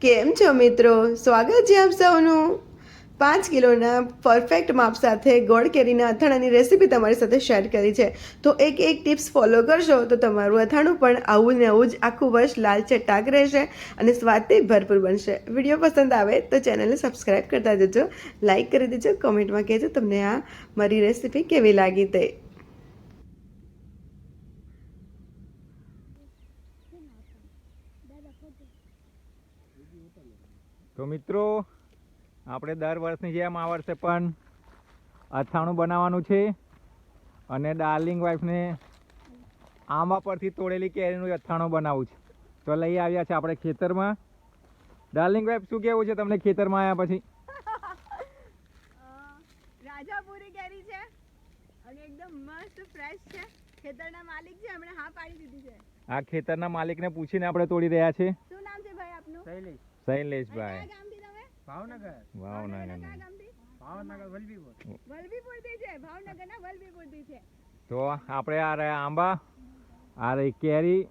કેમ છો મિત્રો? સ્વાગત છે આપ સૌનું. 5 કિલોના પરફેક્ટ માપ સાથે ગોળ કેરીના અથાણાની રેસીપી તમારી સાથે શેર કરી છે. તો એક ટિપ્સ ફોલો કરશો તો તમારું અથાણું પણ આવું ને આવું જ આખું વર્ષ લાલ ચટાક રહેશે અને સ્વાદથી ભરપૂર બનશે. વિડીયો પસંદ આવે તો ચેનલને સબસ્ક્રાઈબ કરતા જજો, લાઇક કરી દેજો, કોમેન્ટમાં કહેજો તમને આ મારી રેસીપી કેવી લાગી તે. તો મિત્રો, આપણે દર વર્ષની જેમ આ વર્ષે પણ અથાણું બનાવવાનું છે અને ડાર્લિંગ વાઈફને આંબા પરથી તોડેલી કેરીનું અથાણું બનાવવું છે. તો લઈ આવ્યા છે આપણે ખેતરમાં. ડાર્લિંગ વાઈફ, શું કહેવું છે તમને ખેતરમાં આવ્યા પછી? રાજાપુરી કેરી છે અને એકદમ મસ્ત ફ્રેશ છે. ખેતરના માલિક છે, એમણે હા પાડી દીધી છે. આ ખેતરના માલિકને પૂછીને આપણે તોડી રહ્યા છે. શું નામ છે ભાઈ આપનું? શૈલેષ. શૈલેષભાઈ. કયા ગામથી તમે? ભાવનગર. ભાવનગર. કયા ગામથી? ભાવનગર વલભીપુર. વલભીપુરથી છે, ભાવનગરના વલભીપુરથી છે. તો આપણે આ રહ્યા આંબા, આ રહી કેરી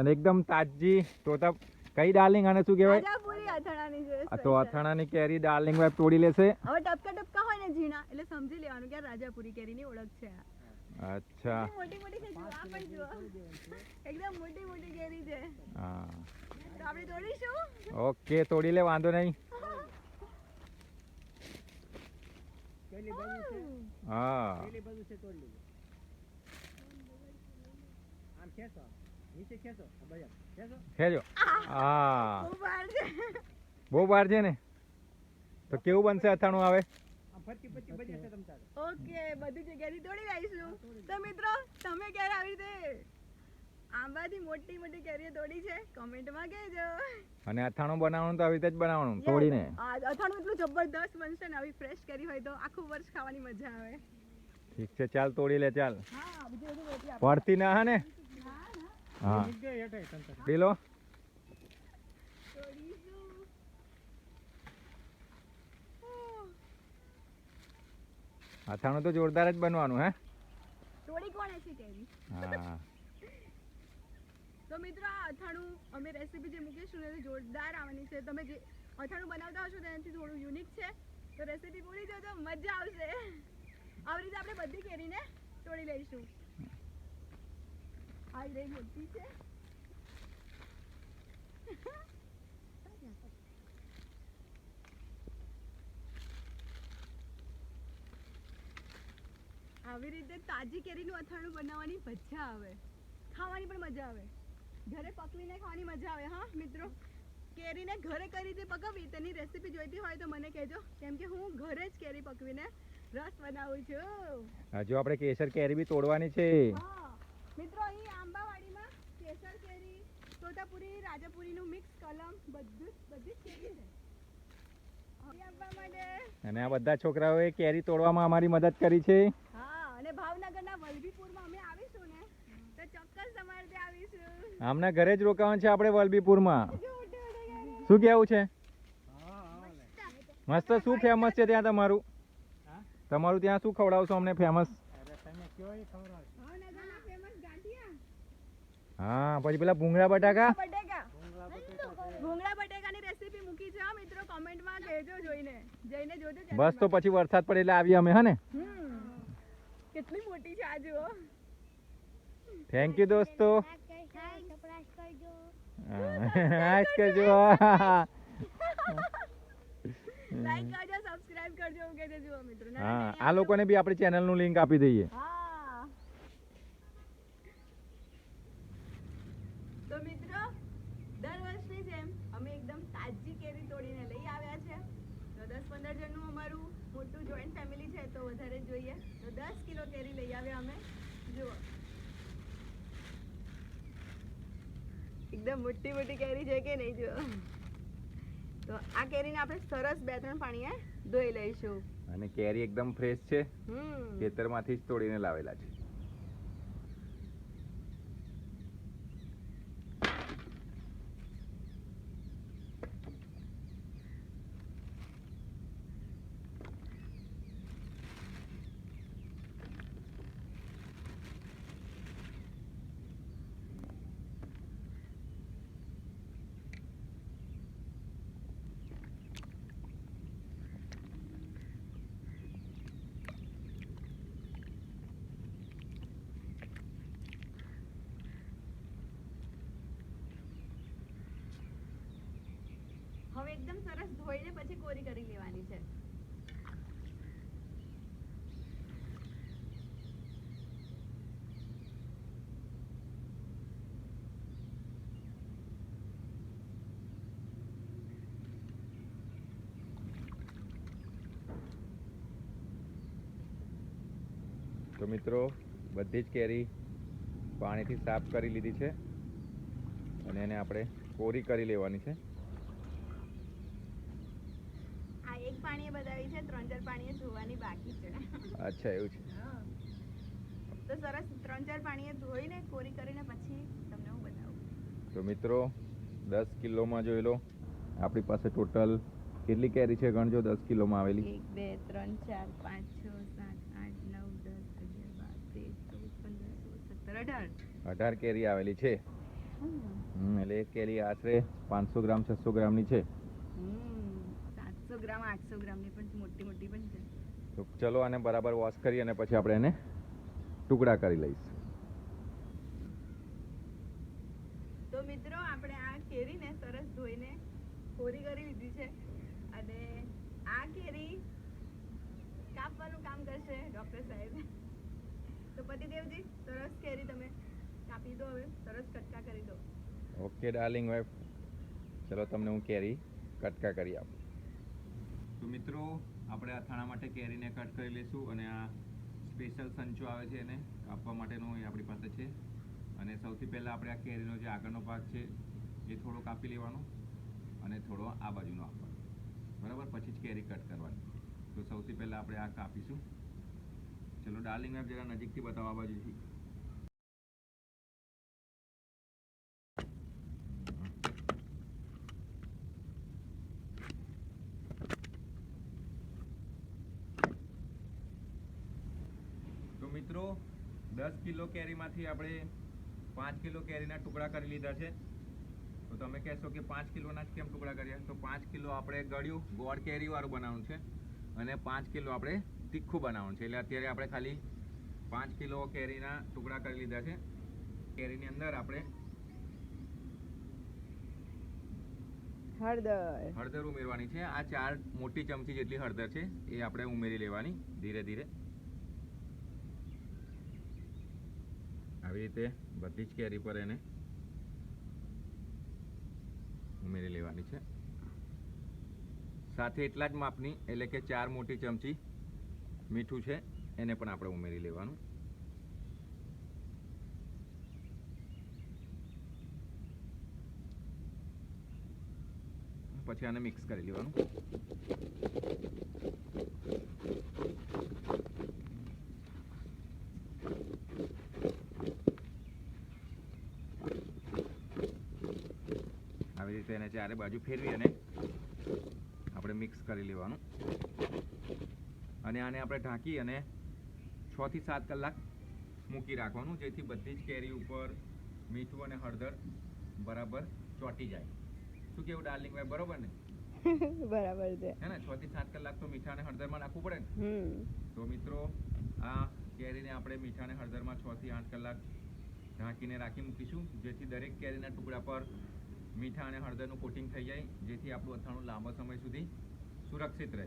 અને એકદમ તાજી તોતા. કઈ ડાર્લિંગ આને શું કહેવાય? રાજાપુરી અથાણાની છે. આ તો અથાણાની કેરી ડાર્લિંગ વાઈફ તોડી લેશે. હવે ટપકા ટપકા હોય ને ઝીણા, એટલે સમજી લેવાનું કે આ રાજાપુરી કેરીની ઓળખ છે. અચ્છા. મોટી મોટી છે, જુઓ આ પણ જુઓ. એકદમ મોટી મોટી કેરી છે. હા, તો આપણે તોડીશું. ઓકે, તોડી લે, વાંધો નહીં. પેલી બાજુ છે. હા, પેલી બાજુ છે તોડી લેજો. આમ ખેંચો. નીચે ખેંચો. બરાબર. ખેંચો. ખેજો. હા, બહુ બહાર છે. બહુ બહાર છે ને, તો કેવું બનશે અથાણું આવે? આમ ફરતી ફરતી બધી છે તમ તારે. ઓકે, બધી જગ્યાથી તોડી લઈશું. તો મિત્રો, તમે ક્યારે આવી રીતે આંબાથી મોટી મોટી કેરીઓ તોડી છે? કમેન્ટમાં કહેજો. અને અથાણું બનાવવાનું તો આવી રીતે જ બનાવવાનું, તોડીને. આ અથાણું એટલું જબરદસ્ત બનશે ને, આવી ફ્રેશ કેરી હોય તો આખું વર્ષ ખાવાની મજા આવે. ઠીક છે, ચાલ તોડી લે, ચાલ. હા, બીજું બધું રોટલી આપો. પડતી ના હે ને? હા, નીચે હેઠે તમ તારે. પી લો. તોડીશું. અથાણું તો જોરદાર જ બનવાનું, હે? તોડી કોણે છે કેરી? હા. તો મિત્રો, આ અથાણું અમે રેસીપી જે મૂકીશું ને, જોરદાર આવવાની છે. તમે જે અથાણું બનાવતા હશો તેનાથી થોડું યુનિક છે, તો રેસીપી પૂરી જોજો, મજા આવશે. આવી રીતે આપણે બધી કેરીને તોડી લઈશું. આ રહી મોટી છે. આવી રીતે તાજી કેરીનું અથાણું બનાવવાની મજા આવે, ખાવાની પણ મજા આવે, ઘરે પકવીને ખાવાની મજા આવે. હા મિત્રો, કેરીને ઘરે કઈ રીતે પકવવી તેની રેસીપી જોઈતી હોય તો મને કહેજો, કેમ કે હું ઘરે જ કેરી પકવીને રસ બનાવું છું. હજુ આપણે કેસર કેરી બી તોડવાની છે. હા મિત્રો, અહીં આંબાવાડીમાં કેસર કેરી, તોતાપુરી, રાજાપુરીનું મિક્સ કલમ બધી જ કેરી છે. હવે આપવા માટે. અને આ બધા છોકરાઓએ કેરી તોડવામાં અમારી મદદ કરી છે. હા, અને ભાવનગરના વલભીપુરમાં અમે આવીશું ને, તો ચોક્કસ તમારે ત્યાં આવીશું. આમના ઘરે જ રોકાવાનું છે આપણે વલભીપુરમાં. જો મોટી મોટી કેરી. શું કેવું છે? હા હા લે. મસ્ત. શું ફેમસ છે ત્યાં તમારું? હા? તમારું ત્યાં શું ખવડાવશો અમને ફેમસ? અરે તમે કયો એ ખવડાવશો. ભાવનગરના ફેમસ ગાંઠિયા. હા, પછી પેલા ભૂંગળા બટાકા. બટેકા. ભૂંગળા બટેકાની રેસીપી મૂકી છે. હા મિત્રો, કમેન્ટમાં કહેજો, જઈને જોજો. બસ, તો પછી વરસાદ પડે એટલે આવીએ અમે, હે ને? કેટલી મોટી છે આ જુઓ. થેન્ક યુ દોસ્તો. આજ કરજો. લાઈક કરજો, સબસ્ક્રાઇબ કરજો, એવું કહેજો. જુઓ મિત્રો. હા, આ લોકોને બી આપણી ચેનલનું લિંક આપી દઈએ. હા. તો મિત્રો, દર વર્ષની જેમ અમે એકદમ તાજી કેરી તોડીને લઈ આવ્યા છે. તો 10-15 જણનું અમારું મોટું જોઈન્ટ ફેમિલી છે, તો વધારે જ જોઈએ. તો 10 કિલો કેરી લઈ આવ્યા અમે. જુઓ, એકદમ મોટી મોટી કેરી છે કે નહીં? જુઓ. તો આ કેરીને આપણે સરસ 2-3 પાણીએ ધોઈ લઈશું. અને કેરી એકદમ ફ્રેશ છે, હમ ખેતરમાંથી જ તોડીને લાવેલા છે. હવે એકદમ સરસ ધોઈને પછી કોરી કરી લેવાની છે. તો મિત્રો બધી જ કેરી પાણીથી સાફ કરી લીધી છે અને એને આપણે કોરી કરી લેવાની છે. આ એક પાણીએ બતાવી છે, 3-4 પાણીએ ધોવાની બાકી છે. અચ્છા એવું છે. તો સરસ 3-4 પાણીએ ધોઈને કોરી કરીને પછી તમને હું બતાવું. તો મિત્રો 10 કિલોમાં જોઈ લો આપણી પાસે ટોટલ કેટલી કેરી છે ગણજો 10 કિલોમાં આવેલી. 1 2 3 4 5 6 7 8 9 10 11 12 13 14 15 16 17 18 18 કેરી આવેલી છે. એટલે એક કેરી આશરે 500 ગ્રામ 600 ગ્રામની છે. 700 ગ્રામ 800 ગ્રામની પણ મોટી મોટી પણ છે. તો ચલો આને બરાબર વોશ કરી અને પછી આપણે એને ટુકડા કરી લઈશું. તો મિત્રો આપણે આ કેરીને સરસ ધોઈને કોરી કરી લીધી છે અને આ કેરી કાપવાનું કામ કરશે ડોક્ટર સાહેબ. તો પતિદેવજી સરસ કેરી તમે કાપી દો, હવે સરસ કટકા કરી દો. ઓકે ડાર્લિંગ વાઈફ, ચલો તમને હું કેરી કટકા કરી આપું. તો મિત્રો આપણે અથાણા માટે કેરીને કટ કરી લઈશું અને આ સ્પેશિયલ સંચો આવે છે એને કાપવા માટેનો એ આપણી પાસે છે. અને સૌથી પહેલાં આપણે આ કેરીનો જે આગળનો ભાગ છે એ થોડો કાપી લેવાનો અને થોડો આ બાજુનો આપવાનો, બરાબર? પછી જ કેરી કટ કરવાની. તો સૌથી પહેલાં આપણે આ કાપીશું. ચલો ડાર્લિંગ વાઈફ જરા નજીકથી બતાવો આ બાજુથી. મિત્રો 10 કિલો કેરીમાંથી આપણે 5 કિલો કેરીના ટુકડા કરી લીધા છે. તો તમે કહેશો કે 5 કિલોના જ કેમ ટુકડા કર્યા? તો 5 કિલો આપણે ગળ્યું ગોળ કેરીવાળું બનાવવાનું છે અને 5 કિલો આપણે તીખું બનાવવાનું છે. એટલે અત્યારે આપણે ખાલી 5 કિલો કેરીના ટુકડા કરી લીધા છે. કેરીની અંદર આપણે હળદર ઉમેરવાની છે. આ 4 મોટી ચમચી જેટલી હળદર છે એ આપણે ઉમેરી લેવાની ધીરે ધીરે. આવી રીતે બધી જ કેરી પર એને ઉમેરી લેવાની છે. સાથે એટલા જ માપની એટલે કે 4 મોટી ચમચી મીઠું છે એને પણ આપણે ઉમેરી લેવાનું. પછી આને મિક્સ કરી લેવાનું. આવી રીતે એને ચારે બાજુ ફેરવી અને આપણે મિક્સ કરી લેવાનું. અને આને આપણે ઢાંકી અને 6 થી 7 કલાક મૂકી રાખવાનું, જેથી બધી જ કેરી ઉપર મીઠું અને હળદર બરાબર ચોંટી જાય. શું કેવું ડાર્લિંગ ભાઈ, બરોબર ને? બરાબર છે હે ને? 6 થી 7 કલાક તો મીઠા અને હળદરમાં નાખવું પડે ને. તો મિત્રો આ કેરીને આપણે મીઠા અને હળદરમાં 6 થી 8 કલાક ઢાંકીને રાખી મૂકીશું, જેથી દરેક કેરીના ટુકડા પર મીઠા અને હળદરનું કોટિંગ થઈ જાય, જેથી આપણું અથાણું લાંબા સમય સુધી સુરક્ષિત રહે.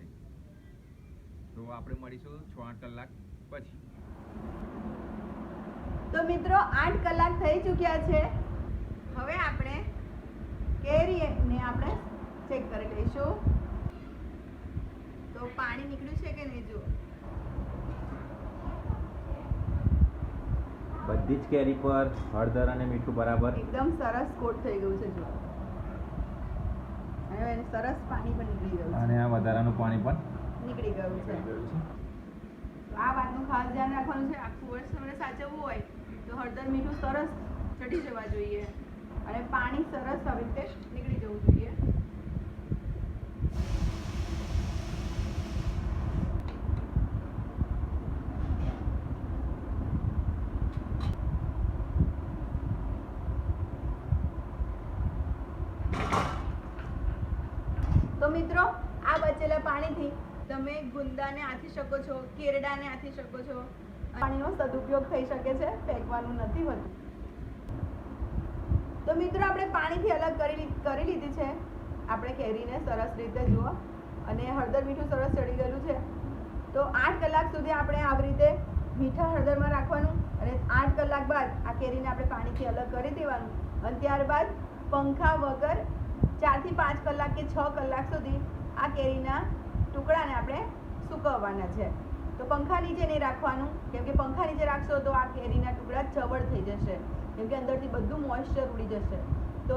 તો આપણે મળીશું 6-8 કલાક પછી. તો મિત્રો 8 કલાક થઈ ચૂક્યા છે. હવે આપણે કેરીને આપણે ચેક કરી લઈશું. તો પાણી નીકળ્યું છે કે નહીં જુઓ. બધી જ કેરી પર હળદર અને મીઠું બરાબર એકદમ સરસ કોટ થઈ ગયું છે જુઓ. અને એને સરસ પાણી પણ નીકળી ગયું અને આ વધારાનું પાણી પણ છે, નીકળી ગયું છે. તો આ વાતનું ખાસ ધ્યાન રાખવાનું છે. આખું વર્ષ તમને સાચવવું હોય તો હળદર મીઠું સરસ ચડી જવા જોઈએ અને પાણી સરસ આવી રીતે નીકળી જવું જોઈએ. તો મિત્રો આ બચેલા પાણીથી તમે ગુંદાને આથી શકો છો, કેરડાને આથી શકો છો. પાણીનો સદુપયોગ થઈ શકે છે, ફેંકવાનું નથી હોતું. તો મિત્રો આપણે પાણીથી અલગ કરી લીધી છે આપણે કેરીને સરસ રીતે જુઓ અને હળદર મીઠું સરસ ચડી ગયેલું છે. તો 8 કલાક સુધી આપણે આવી રીતે મીઠા હળદરમાં રાખવાનું અને 8 કલાક બાદ આ કેરીને આપણે પાણીથી અલગ કરી દેવાનું અને ત્યારબાદ પંખા વગર 4 થી 5 કલાક કે 6 કલાક સુધી આ કેરીના ટુકડાને આપણે સૂકવવાના છે. તો પંખા નીચે નહીં રાખવાનું, કેમ કે પંખા નીચે રાખશો તો આ કેરીના ટુકડા ચવડ થઈ જશે, કેમ કે અંદરથી બધું મોઇશ્ચર ઉડી જશે. તો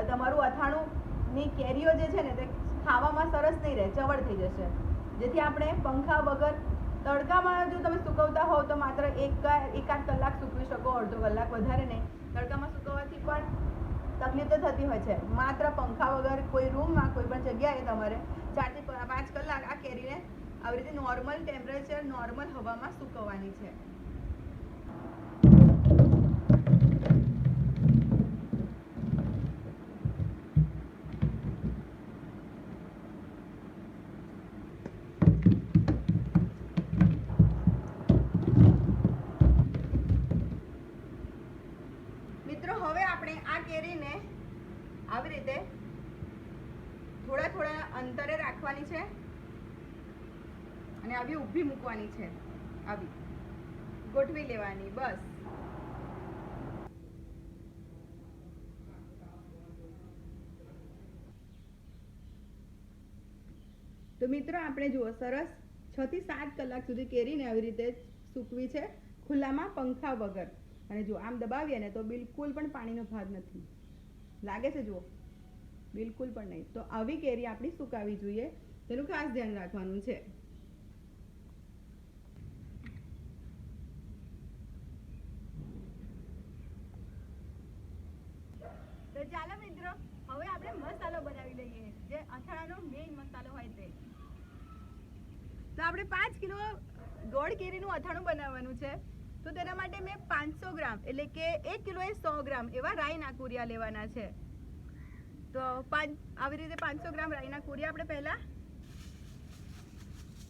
તમારું અથાણુંની કેરીઓ જે છે ને તે ખાવામાં સરસ નહીં રહે, ચવડ થઈ જશે. જેથી આપણે પંખા વગર તડકામાં જો તમે સૂકવતા હોવ તો માત્ર એકાદ કલાક સૂકવી શકો, અડધો કલાક, વધારે નહીં. તડકામાં સૂકવવાથી પણ તકલીફ તો થતી હોય છે. માત્ર પંખા વગર કોઈ રૂમમાં કોઈ પણ જગ્યાએ તમારે 4 થી 5 કલાક આ કેરીને આવી રીતે નોર્મલ ટેમ્પરેચર, નોર્મલ હવામાં સૂકવવાની છે. મિત્રો હવે આપણે આ કેરીને આવી રીતે થોડા અંતરે રાખવાની છે અને આવી ઊભી મૂકવાની છે, આવી ગોઠવી લેવાની બસ. તો મિત્રો આપણે જુઓ સરસ 6 થી 7 કલાક સુધી કેરીને આવી રીતે સૂકવી છે ખુલ્લામાં પંખા વગર. અને જો આમ દબાવીએ ને તો બિલકુલ પણ પાણીનો ભાગ નથી લાગે છે, જુઓ બિલકુલ પણ નહીં. તો આવી કેરી આપણી સુકાવી જોઈએ, તેનું ખાસ ધ્યાન રાખવાનું છે. તો ચાલો મિત્રો હવે આપણે મસાલો બનાવી લઈએ, જે અથાણાનો મેઇન મસાલો હોય તે. તો આપણે 5 કિલો ગોળ કેરીનું અથાણું બનાવવાનું છે. તો તેના માટે મેં 500 ગ્રામ એટલે કે 1 કિલોએ 100 ગ્રામ એવા રાઈના કુરિયા લેવાના છે. તો આવી રીતે 500 ગ્રામ રાઈના કુરિયા આપણે પહેલા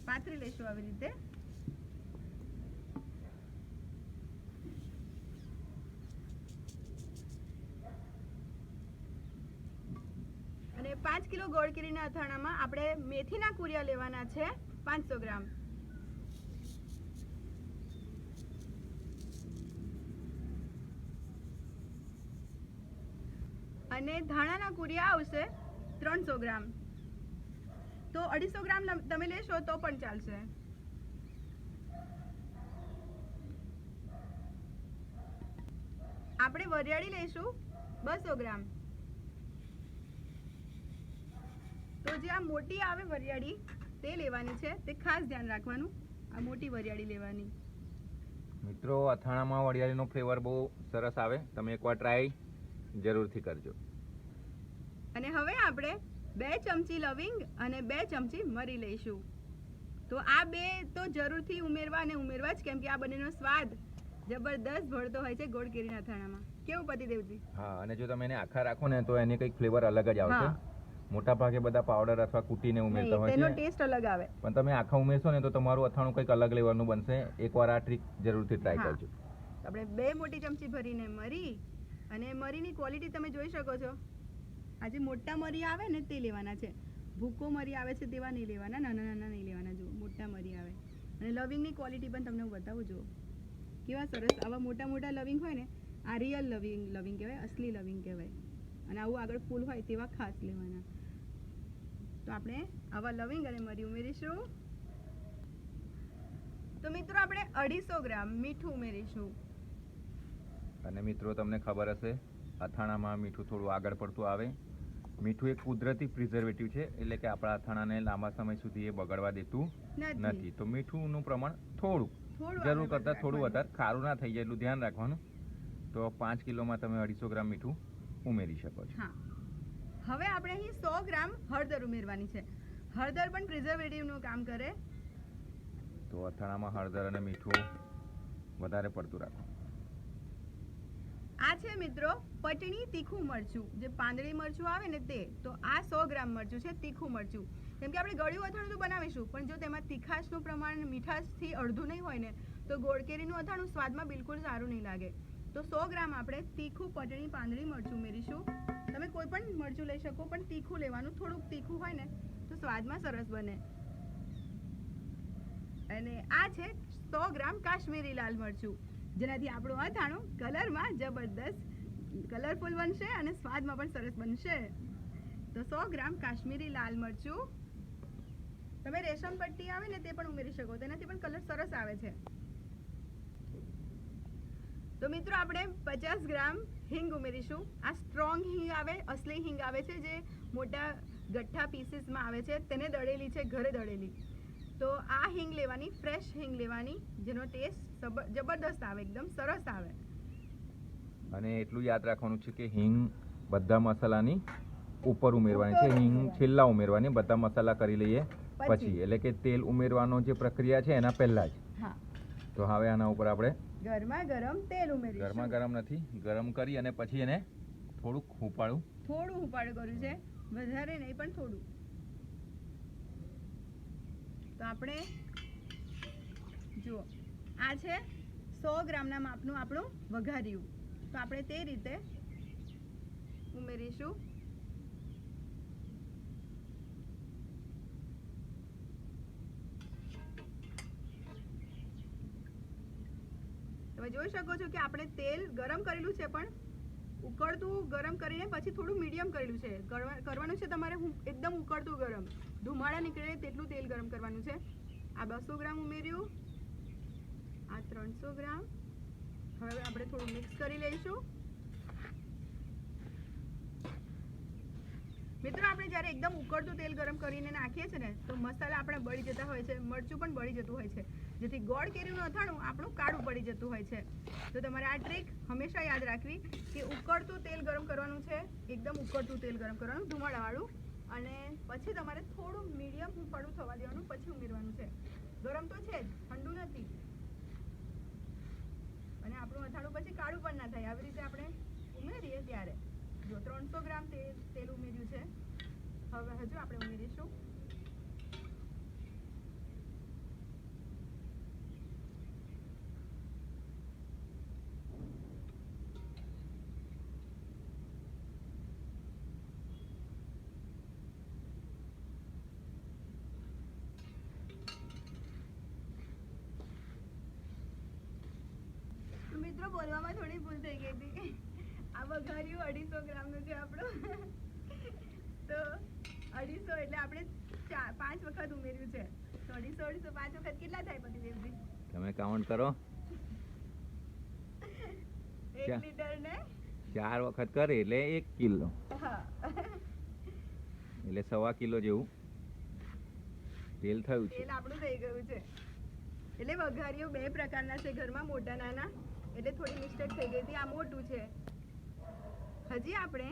પાથરી લઈશું આવી રીતે. અને 5 કિલો ગોળ કેરીના અથાણામાં આપણે મેથીના કુરિયા લેવાના છે 500 ગ્રામ. અને ધાણાના કુરિયા આવશે 300 ગ્રામ. તો 250 ગ્રામ તમે લેશો તો પણ ચાલશે. આપણે વરિયાળી લઈશું 200 ગ્રામ. તો જે આ મોટી આવે વરિયાળી તે લેવાની છે, તે ખાસ ધ્યાન રાખવાનું, આ મોટી વરિયાળી લેવાની. મિત્રો અથાણામાં વરિયાળીનો ફ્લેવર બહુ સરસ આવે, તમે એકવાર ટ્રાય જરૂરથી કરજો. અને હવે આપણે 2 ચમચી લવિંગ અને 2 ચમચી મરી લઈશું. તો આ બે તો જરૂરથી ઉમેરવા જ, કેમ કે આ બંનેનો સ્વાદ જબરદસ્ત ભળતો હોય છે ગોળ કેરીના અથાણામાં. કેવું પતિદેવજી? હા, અને જો તમે એને આખા રાખો ને તો એની કંઈક ફ્લેવર અલગ જ આવશે. મોટા ભાગે બધા પાવડર અથવા કૂટીને ઉમેરતા હોય છે, તેનો ટેસ્ટ અલગ આવે. પણ તમે આખા ઉમેરશો ને તો તમારું અથાણું કંઈક અલગ લેવલનું બનશે. એકવાર આ ટ્રીક જરૂરથી ટ્રાય કરજો. આપણે 2 મોટી ચમચી ભરીને મરી, અને મરીની ક્વોલિટી તમે જોઈ શકો છો. આ જે મોટા મરી આવે ને તે લેવાના છે, ભૂકો મરી આવે છે તેવા નહીં લેવાના, નાના નાના નહીં લેવાના. જુઓ મોટા મરી આવે. અને લવિંગની ક્વોલિટી પણ તમને હું બતાવું. જુઓ કેવા સરસ આવા મોટા મોટા લવિંગ હોય ને, આ રિયલ લવિંગ કહેવાય, અસલી લવિંગ કહેવાય. અને આવું આગળ ફૂલ હોય તેવા ખાસ લેવાના. તો આપણે આવા લવિંગ અને મરી ઉમેરીશું. તો મિત્રો આપણે 250 ગ્રામ મીઠું ઉમેરીશું. અને મિત્રો તમને ખબર હશે અથાણામાં મીઠું થોડું આગળ પડતું આવે. મીઠું એક કુદરતી પ્રિઝર્વેટિવ છે, એટલે કે આપણા અથાણાને લાંબા સમય સુધી એ બગડવા દેતું નથી. તો મીઠુંનું પ્રમાણ થોડું જરૂર કરતાં થોડું વધારે, ખારું ના થઈ જાય એટલું ધ્યાન રાખવાનું. તો 5 કિલોમાં તમે 250 ગ્રામ મીઠું ઉમેરી શકો છો. હવે આપણે અહીં 100 ગ્રામ હળદર ઉમેરવાની છે. હળદર પણ પ્રિઝર્વેટિવનું કામ કરે. તો અથાણામાં હળદર અને મીઠું વધારે પડતું રાખો. આ છે મિત્રો પટણી તીખું મરચું, જે પાંદડી મરચું આવે ને તે. તો આ 100 ગ્રામ મરચું છે, તીખું મરચું. કેમ કે આપણે ગળ્યું અથાણું તો બનાવીશું, પણ જો તેમાં તીખાશનું પ્રમાણ મીઠાશથી અડધું નહીં હોય ને તો ગોળ કેરીનું અથાણું સ્વાદમાં બિલકુલ સારું નહીં લાગે. તો 100 ગ્રામ આપણે તીખું પટણી પાંદડી મરચું ઉમેરીશું. તમે કોઈ પણ મરચું લઈ શકો, પણ તીખું લેવાનું. થોડુંક તીખું હોય ને તો સ્વાદમાં સરસ બને. અને આ છે 100 ગ્રામ કાશ્મીરી લાલ મરચું, જેનાથી આપણું અથાણું કલરમાં જબરદસ્ત કલરફુલ બનશે અને સ્વાદમાં પણ સરસ બનશે. તો 100 ગ્રામ કાશ્મીરી લાલ મરચું. તમે રેશમ પટ્ટી આવે ને તે પણ ઉમેરી શકો, તેનાથી પણ કલર સરસ આવે છે. તો મિત્રો આપણે 50 ગ્રામ હિંગ ઉમેરીશું. આ સ્ટ્રોંગ હિંગ આવે, અસલી હિંગ આવે છે, જે મોટા ગઠ્ઠા પીસીસમાં આવે છે, તેને દળેલી છે, ઘરે દળેલી. તો આ હિંગ લેવાની, ફ્રેશ હિંગ લેવાની, જેનો ટેસ્ટ જબરદસ્ત આવે, એકદમ સરસ આવે. અને એટલું યાદ રાખવાનું છે કે હિંગ બધા મસાલાની ઉપર ઉમેરવાની છે. હિંગ છેલ્લા ઉમેરવાની, બધા મસાલા કરી લઈએ પછી. એટલે કે તેલ ઉમેરવાનો જે પ્રક્રિયા છે એના પહેલા જ. હા. તો હવે આના ઉપર આપણે ગરમા ગરમ તેલ ઉમેરીશું. ગરમા ગરમ નથી, ગરમ કરી અને પછી એને થોડુંક ઉપાડું. થોડું ઉપાડું કર્યું છે, વધારે નહીં પણ થોડું. તો આપણે જુઓ, આ છે 100 ગ્રામના માપનું આપણું વઘાર્યું. તો આપણે તે રીતે ઉમેરીશું. તમે જોઈ શકો છો કે આપણે તેલ ગરમ કરેલું છે, પણ ઉકળતું ગરમ કરીને પછી થોડું મીડિયમ કરેલું છે. કરવાનું છે તમારે એકદમ ઉકળતું ગરમ, ધુમાડા નીકળે તેટલું તેલ ગરમ કરવાનું છે. આ 200 ગ્રામ ઉમેર્યું, આ 300 ગ્રામ. હવે આપણે થોડું મિક્સ કરી લઈશું. મિત્રો, આપણે જ્યારે એકદમ ઉકળતું તેલ ગરમ કરીને નાખીએ છીએ ને, તો મસાલા આપણે બળી જતા હોય છે, મરચું પણ બળી જતું હોય છે, જેથી ગોળ કેરીનું અથાણું આપણું કાળું પડી જતું હોય છે. તો તમારે આ ટ્રીક હંમેશા યાદ રાખવી કે ઉકળતું તેલ ગરમ કરવાનું છે, એકદમ ઉકળતું તેલ ગરમ કરવાનું, ધુમાડાવાળું. અને પછી તમારે થોડું મીડિયમ હુંફાળું થવા દેવાનું, પછી ઉમેરવાનું છે. ગરમ તો છે જ, ઠંડુ નથી. અને આપણું અથાણું પછી કાળું પણ ના થાય. આવી રીતે આપણે ઉમેરીએ ત્યારે જો 300 ગ્રામ તેલ ઉમેર્યું છે. હવે હજુ આપણે ઉમેરીશું મિત્રો, બોલવામાં થોડી ભૂલ થઈ ગઈ હતી. આ વઘાર્યું 250 ગ્રામનું છે આપણું. તો 250 એટલે આપણે 5 વખત ઉમેર્યું છે. તો 250 5 વખત કેટલા થાય પતિદેવજી? તમે કાઉન્ટ કરો. 1 લીટર ને 4 વખત કરે એટલે 1 કિલો, હા, એટલે 1.25 કિલો જેવું તેલ થયું છે. તેલ આપણું થઈ ગયું છે. એટલે વઘારીઓ 2 પ્રકારના છે ઘરમાં, મોટા નાના. એટલે થોડી મિસ્ટેક થઈ ગઈ હતી. આ મોટું છે. હજી આપણે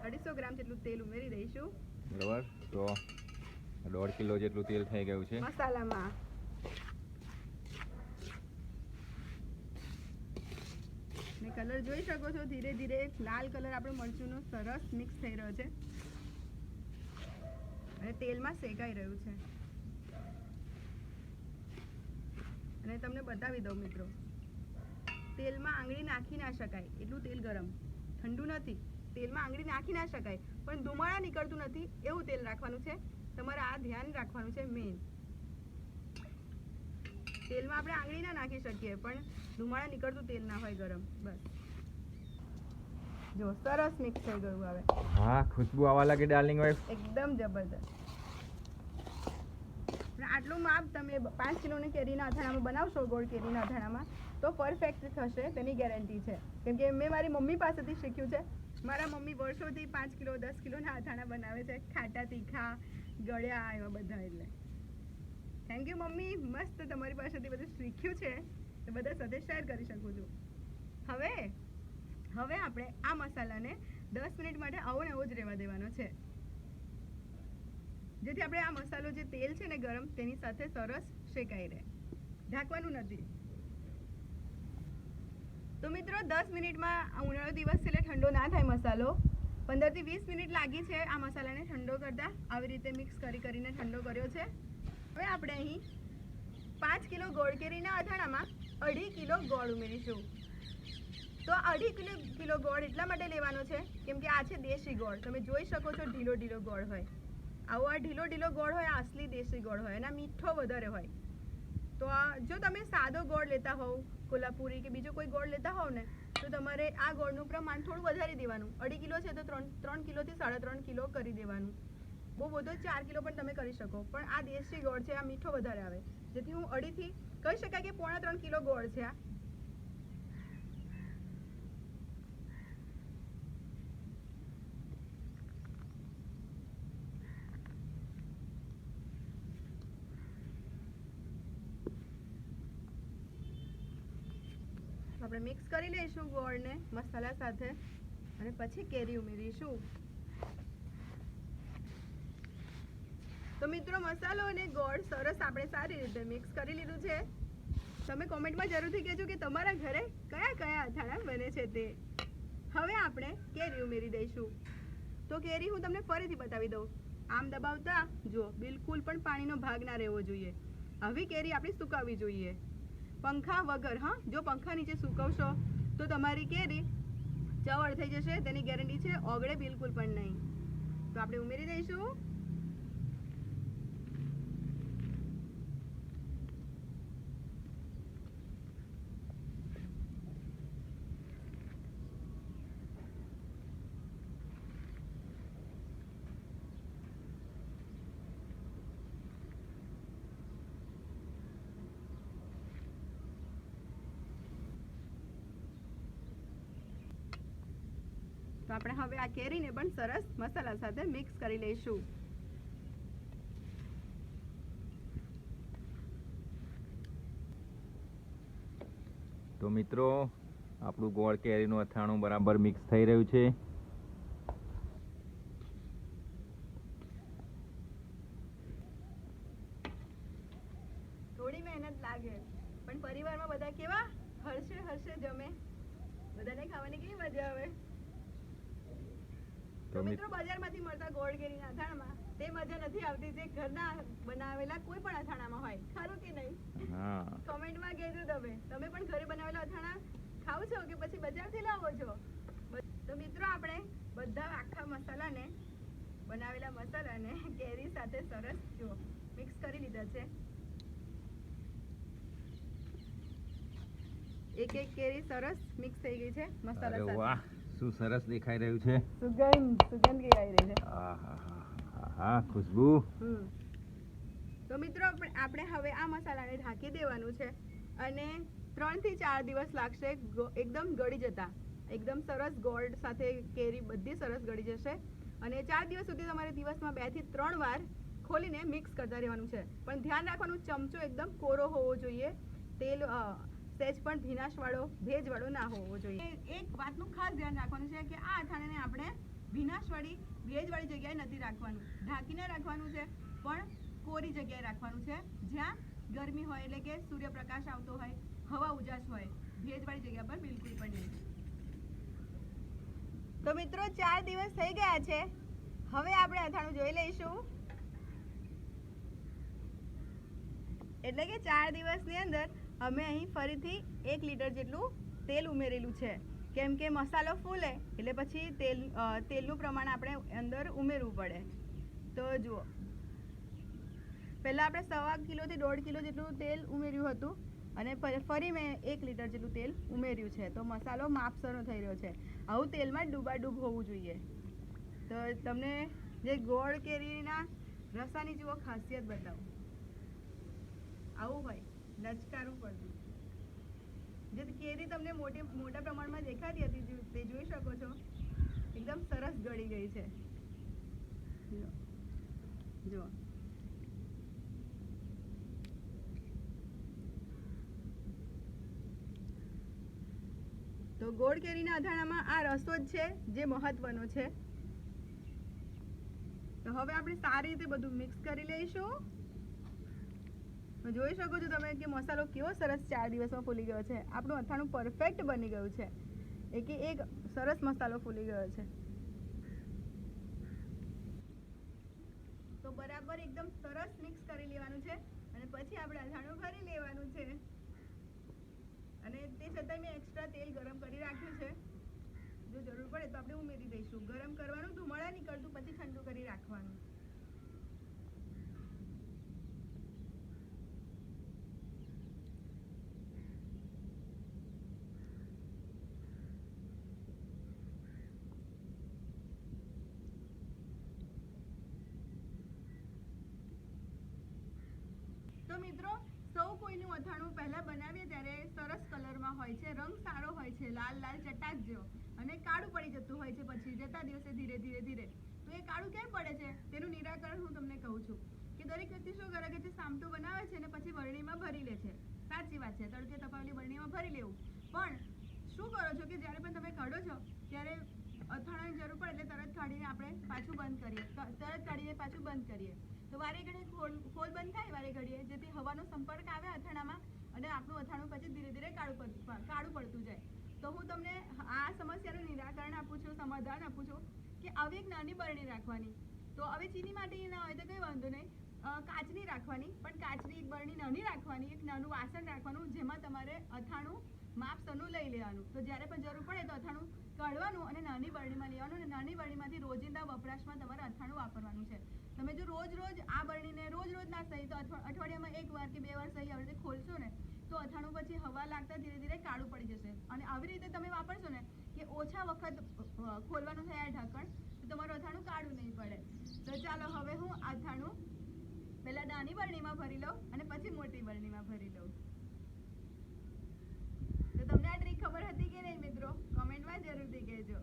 250 ગ્રામ જેટલું તેલ ઉમેરી દઈશું. બરાબર, તો 1.5 કિલો જેટલું તેલ થઈ ગયું છે મસાલામાં. ને કલર જોઈ શકો છો, ધીરે ધીરે લાલ કલર આપણું મરચુંનો સરસ મિક્સ થઈ રહ્યો છે અને તેલમાં શેકાઈ રહ્યું છે. અને તમને બતાવી દઉં મિત્રો, તેલમાં આંગળી નાખી ના શકાય એટલું તેલ ગરમ, ઠંડુ નથી. તેલમાં આંગળી નાખી ના શકાય, પણ ધુમાડા નીકળતું નથી એવું તેલ રાખવાનું છે. તમારે આ ધ્યાન રાખવાનું છે મેઇન. તેલમાં આપણે આંગળી ના નાખી શકીએ, પણ ધુમાડા નીકળતું તેલ ના હોય ગરમ. બસ જો સરસ મિક્સ થઈ ગયું. હવે હા, ખુશ્બુ આવવા લાગી ડાર્લિંગ વાઈફ. એકદમ જબરદસ્ત. આટલું માપ તમે 5 કિલોની કેરીના અથાણામાં બનાવશો, ગોળ કેરીના અથાણામાં, તો પરફેક્ટ થશે, તેની ગેરંટી છે. કેમ કે મેં મારી મમ્મી પાસેથી શીખ્યું છે. મારા મમ્મી વર્ષોથી 5 કિલો 10 કિલોના અથાણા બનાવે છે, ખાટા તીખા ગળ્યા એવા બધા. એટલે થેન્ક યુ મમ્મી, મસ્ત તમારી પાસેથી બધું શીખ્યું છે, તો બધા સાથે શેર કરી શકું છું. હવે આપણે આ મસાલાને 10 મિનિટ માટે આવો ને આવો જ રહેવા દેવાનો છે, જેથી આપણે આ મસાલો જે તેલ છે ને ગરમ, તેની સાથે સરસ શેકાઈ રહે. ઢાંકવાનું નથી. તો મિત્રો, 10 મિનિટમાં, ઉનાળો દિવસ છે એટલે ઠંડો ના થાય મસાલો, 15 થી 20 મિનિટ લાગી છે આ મસાલાને ઠંડો કરતા. આવી રીતે મિક્સ કરીને ઠંડો કર્યો છે. હવે આપણે અહીં 5 કિલો ગોળ કેરીના અથાણામાં 2.5 કિલો ગોળ ઉમેરીશું. તો 2.5 કિલો ગોળ એટલા માટે લેવાનો છે કેમ કે આ છે દેશી ગોળ. તમે જોઈ શકો છો ઢીલો ઢીલો ગોળ હોય. આવો આ ઢીલો ગોળ હોય, આ અસલી દેશી ગોળ હોય અને આ મીઠો વધારે હોય. તો જો તમે સાદો ગોળ લેતા હોવ, કોલ્હાપુરી કે બીજો કોઈ ગોળ લેતા હોવ ને, તો તમારે આ ગોળનું પ્રમાણ થોડું વધારી દેવાનું. 2.5 કિલો છે તો 3 કિલોથી 3.5 કિલો કરી દેવાનું. બહુ બધો 4 કિલો પણ તમે કરી શકો, પણ આ દેશી ગોળ છે, આ મીઠો વધારે આવે, જેથી હું 2.5 થી કહી શકાય કે 3.5 કિલો ગોળ છે આ. આપણે મિક્સ કરી લઈશું ગોળને મસાલા સાથે અને પછી કેરી ઉમેરીશું. તો મિત્રો, મસાલો અને ગોળ સરસ આપણે સારી રીતે મિક્સ કરી લીધું છે. તમે કોમેન્ટમાં જરૂરથી કહેજો કે તમારા ઘરે કયા કયા અથાણા બને છે તે. હવે આપણે કેરી ઉમેરી દઈશું. તો કેરી હું તમને ફરીથી બતાવી દઉં. આમ દબાવતા જો બિલકુલ પણ પાણીનો ભાગ ના રહેવો જોઈએ. આવી કેરી આપણી સુકાવવી જોઈએ, પંખા વગર. હા, જો પંખા નીચે સુકવશો તો તમારી કેરી ચવળ થઈ જશે, તેની ગેરંટી છે, ઓગળે બિલકુલ પણ નહીં. તો આપણે ઉમેરી દઈશું. તો આપણે હવે આ કેરીને પણ સરસ મસાલા સાથે મિક્સ કરી લઈશું. તો મિત્રો, આપણું ગોળ કેરીનું અથાણું બરાબર મિક્સ થઈ રહ્યું છે. થોડી મહેનત લાગે, પણ પરિવારમાં બધા કેવા હર્ષે જમે, બધાને ખાવાની કેવી મજા આવે. તો મિત્રો, બજારમાંથી મળતા ગોળ કેરીના અથાણામાં તે મજા નથી આવતી જે ઘરના બનાવેલા કોઈ પણ અથાણામાં હોય. ખરું કે નહીં? હા, કોમેન્ટમાં કહેજો તમે પણ ઘરે બનાવેલા અથાણા ખાવ છો કે પછી બજારથી લાવો છો. તો મિત્રો, આપણે બધા આખા મસાલાને, બનાવેલા મસાલાને કેરી સાથે સરસ જો મિક્સ કરી લીધા છે. એક એક કેરી સરસ મિક્સ થઈ ગઈ છે મસાલા અરે સાથે. વાહ, શું સરસ દેખાઈ રહ્યું છે. સુગંધ કેવી આવી રહી છે. હા, ખુશ્બુ. તો મિત્રો, આપણે હવે આ મસાલાને ઢાંકી દેવાનું છે અને 3 થી 4 દિવસ લાગશે એકદમ ગળી જતા. એકદમ સરસ ગોળ સાથે કેરી બધી સરસ ગળી જશે અને 4 દિવસ સુધી તમારે દિવસમાં 2 થી 3 વાર ખોલીને મિક્સ કરતા રહેવાનું છે. પણ ધ્યાન રાખવાનું, ચમચો એકદમ કોરો હોવો જોઈએ. તેલ સહેજ પણ ભીનાશવાળો, ભેજવાળો ના હોવો જોઈએ. એક વાતનું ખાસ ધ્યાન રાખવાનું છે કે આ અથાણાને આપણે ભીનાશવાળી, ભેજવાળી જગ્યાએ નથી રાખવાનું. ઢાંકીને રાખવાનું છે, પણ કોરી જગ્યાએ રાખવાનું છે, જ્યાં ગરમી હોય, એટલે કે સૂર્યપ્રકાશ આવતો હોય, હવા ઉજાસ હોય. ભેજવાળી જગ્યા પર બિલકુલ પણ નહીં. તો મિત્રો, 4 દિવસ થઈ ગયા છે. હવે આપણે અથાણું જોઈ લઈશું. એટલે કે 4 દિવસની અંદર અમે અહીં ફરીથી 1 લીટર જેટલું તેલ ઉમેરેલું છે. કેમ કે મસાલો ફૂલે એટલે પછી તેલનું પ્રમાણ આપણે અંદર ઉમેરવું પડે. તો જુઓ, પહેલાં આપણે 1.25 કિલોથી 1.5 કિલો જેટલું તેલ ઉમેર્યું હતું અને ફરી મેં 1 લીટર જેટલું તેલ ઉમેર્યું છે. તો મસાલો માપસરનો થઈ રહ્યો છે. આવું તેલમાં ડૂબાડૂબ હોવું જોઈએ. તો તમને જે ગોળ કેરીના રસાની જુઓ ખાસિયત બતાવું. આવું હોય, લચકારું પડતું. જે કેરી તમને મોટા પ્રમાણમાં દેખાતી હતી તે જોઈ શકો છો, એકદમ સરસ ગળી ગઈ છે. જુઓ, તો ગોળ કેરીના અથાણામાં આ રસો જ છે જે મહત્વનો છે. તો હવે આપણે સારી રીતે બધું મિક્સ કરી લઈશું. જોઈ શકો છો તમે કે મસાલો કેવો સરસ 4 દિવસમાં ફૂલી ગયો છે. આપણું અથાણું પરફેક્ટ બની ગયું છે. એક સરસ મસાલો ફૂલી ગયો છે. તો બરાબર એકદમ સરસ મિક્સ કરી લેવાનું છે અને પછી આપણે અથાણું ભરી લેવાનું છે. અને તે છતાંય મેં એક્સ્ટ્રા તેલ ગરમ કરી રાખ્યું છે. જો જરૂર પડે તો આપણે ઉમેરી દઈશું. ગરમ કરવાનું, ધુમાડા નીકળતું પછી ઠંડુ કરી રાખવાનું. તો મિત્રો, સૌ કોઈનું અથાણું પહેલા બનાવીએ ત્યારે સરસ કલરમાં હોય છે, રંગ સારો હોય છે, લાલ લાલ ચટાક જેવો, અને કાળું પડી જતું હોય છે પછી જતા દિવસે ધીરે ધીરે. તો એ કાળું કેમ પડે છે તેનું નિરાકરણ હું તમને કહું છું કે દરેક વ્યક્તિ શું કરે કે જે સામટું બનાવે છે ને પછી બરણીમાં ભરી લે છે. સાચી વાત છે, તડકે તપાવેલી બરણીમાં ભરી લેવું. પણ શું કરો છો કે જ્યારે પણ તમે કાઢો છો ત્યારે અથાણાની જરૂર પડે એટલે તરત કાઢીને આપણે પાછું બંધ કરીએ. તો વારે ઘડીએ ખોલ બંધ થાય વારે ઘડીએ, જેથી હવાનો સંપર્ક આવે અથાણામાં અને આપણું અથાણું પછી ધીરે ધીરે કાળું પડતું જાય. તો હું તમને આ સમસ્યાનું નિરાકરણ આપું છું, સમાધાન આપું છું કે આવી એક નાની બરણી રાખવાની. તો હવે ચીની માટીની ના હોય તો કંઈ વાંધો નહીં, કાચની રાખવાની. પણ કાચની એક બરણી નાની રાખવાની, એક નાનું વાસણ રાખવાનું જેમાં તમારે અથાણું માપસરનું લઈ લેવાનું. તો જ્યારે પણ જરૂર પડે તો અથાણું કાઢવાનું અને નાની બરણીમાં લેવાનું, અને નાની બરણીમાંથી રોજિંદા વપરાશમાં તમારે અથાણું વાપરવાનું છે. તમે જો રોજ આ બરણીને રોજ ના સહી તો અઠવાડિયામાં 1 વાર કે 2 વાર સહી આવી રીતે ખોલશો ને તો અથાણું પછી હવા લાગતા ધીરે ધીરે કાળું પડી જશે. અને આવી રીતે તમે વાપરશો ને કે ઓછા વખત ખોલવાનું થયા ઢાંકણ, તો તમારું અથાણું કાળું નહીં પડે. તો ચાલો હવે હું અથાણું પહેલા નાની બરણીમાં ભરી લઉં અને પછી મોટી બરણીમાં ભરી લઉં. તો તમને આ ટ્રીક ખબર હતી કે નહીં મિત્રો? કમેન્ટમાં જરૂરથી કહેજો.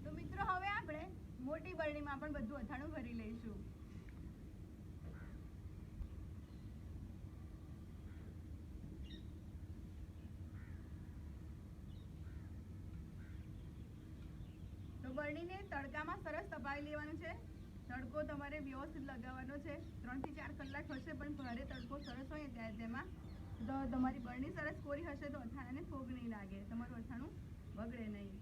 તો મિત્રો, હવે આપણે મોટી બરણીમાં પણ બધું અથાણું ભરી લઈશું. તો બરણીને તડકામાં સરસ તપાવી લેવાનું છે. તડકો તમારે વ્યવસ્થિત લગાવવાનો છે. 3 થી 4 કલાક હશે, પણ ભારે તડકો સરસ હોય ત્યારે તેમાં તો તમારી બરણી સરસ કોરી હશે તો અથાણાને ફોગ નહીં લાગે, તમારું અથાણું બગડે નહીં.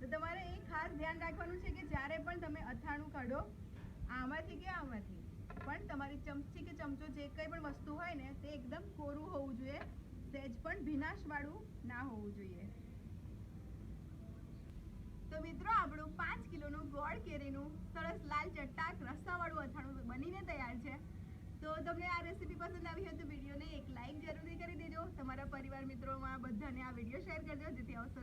તો તમારે એ ખાસ ધ્યાન રાખવાનું છે કે જ્યારે પણ તમે અથાણું કાઢો, આમાંથી કે આમાંથી, પણ તમારી ચમચી કે ચમચો જે કંઈ પણ વસ્તુ હોય ને તે એકદમ કોરું હોવું જોઈએ, સહેજ પણ ભીનાશવાળું ના હોવું જોઈએ. તો મિત્રો, આપણું 5 કિલોનું ગોળ કેરીનું સરસ લાલ ચટાક રસાવાળું અથાણું બનીને તૈયાર છે. તો તમને આ રેસીપી પસંદ આવી હોય તો વિડીયોને એક લાઈક જરૂરથી કરી દેજો. તમારા પરિવાર મિત્રોમાં બધાને આ વિડીયો શેર કરજો, જેથી આવી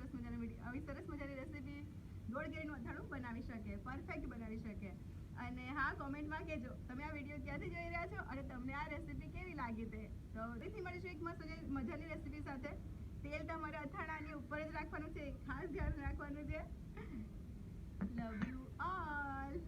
સરસ મજાની રેસીપી ગોળ કેરીનું અથાણું બનાવી શકે, પરફેક્ટ બનાવી શકે. અને હા, કોમેન્ટમાં કહેજો તમે આ વિડીયો ક્યાંથી જોઈ રહ્યા છો અને તમને આ રેસીપી કેવી લાગી તે. તો ફરીથી મળીશું એક મજાની રેસીપી સાથે. તેલ તમારે અથાણાની ઉપર જ રાખવાનું છે, ખાસ ધ્યાન રાખવાનું છે. Love you all.